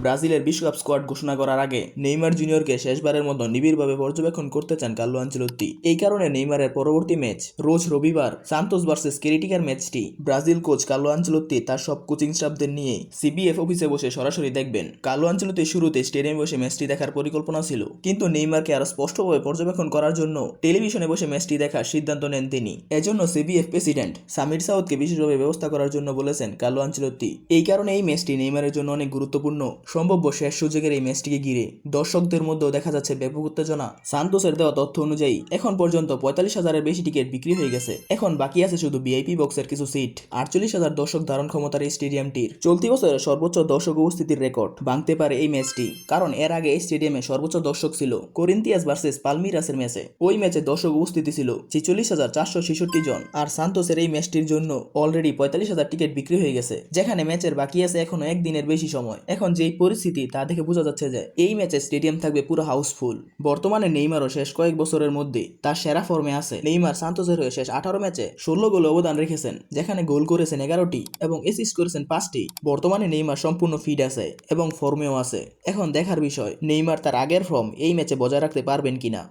ব্রাজিলের বিশ্বকাপ স্কোয়াড ঘোষণা করার আগে নেইমার জুনিয়রকে শেষবারের মতো নিবিড়ভাবে পর্যবেক্ষণ করতে চান কার্লো আনচেলত্তি। এই কারণে নেইমারের পরবর্তী ম্যাচ রোজ রবিবার সান্তোস ভার্সেস কেরিটিকার ম্যাচটি ব্রাজিল কোচ কার্লো আনচেলত্তি তার সব কোচিং স্টাফদের নিয়ে সিবিএফ অফিসে বসে সরাসরি দেখবেন। কার্লো আনচেলত্তি শুরুতে স্টেডিয়ামে বসে ম্যাচটি দেখার পরিকল্পনা ছিল, কিন্তু নেইমারকে আরো স্পষ্টভাবে পর্যবেক্ষণ করার জন্য টেলিভিশনে বসে ম্যাচটি দেখার সিদ্ধান্ত নেন তিনি। এজন্য সিবিএফ প্রেসিডেন্ট সামির সাউদকে বিশেষভাবে ব্যবস্থা করার জন্য বলেছেন কার্লো আনচেলত্তি। এই কারণে এই ম্যাচটি নেইমারের জন্য অনেক গুরুত্বপূর্ণ। সম্ভাব্য শেষ সুযোগের এই ম্যাচটিকে ঘিরে দর্শকদের মধ্যেও দেখা যাচ্ছে ব্যাপক উত্তেজনা। সান্তোসের দেওয়া তথ্য অনুযায়ী এখন পর্যন্ত 45,000-এর বেশি টিকিট বিক্রি হয়ে গেছে। এখন বাকি আছে শুধু ভিআইপি বক্সের কিছু সিট। 48,000 দর্শক ধারণ ক্ষমতার এই স্টেডিয়ামটির চলতি বছরের সর্বোচ্চ দর্শক উপস্থিতির রেকর্ড ভাঙতে পারে এই ম্যাচটি, কারণ এর আগে এই স্টেডিয়ামে সর্বোচ্চ দর্শক ছিল করিন্থিয়াস ভার্সেস পালমিরাসের ম্যাচে। ওই ম্যাচে দর্শক উপস্থিতি ছিল 46,466 জন। আর সান্তোসের এই ম্যাচটির জন্য অলরেডি 45,000 টিকিট বিক্রি হয়ে গেছে, যেখানে ম্যাচের বাকি আছে এখনো একদিনের বেশি সময়। এখন যেই পরিস্থিতি তা দেখে বোঝা যাচ্ছে যে এই ম্যাচে স্টেডিয়াম থাকবে পুরো হাউসফুল। বর্তমানে নেইমারও শেষ কয়েক বছরের মধ্যে তার সেরা ফর্মে আছে। নেইমার সান্তোসের হয়ে শেষ 18 ম্যাচে 16 গোল অবদান রেখেছেন, যেখানে গোল করেছেন 11টি এবং অ্যাসিস্ট করেছেন 5টি। বর্তমানে নেইমার সম্পূর্ণ ফিট আছে এবং ফর্মেও আছে। এখন দেখার বিষয় নেইমার তার আগের ফর্ম এই ম্যাচে বজায় রাখতে পারবেন কিনা।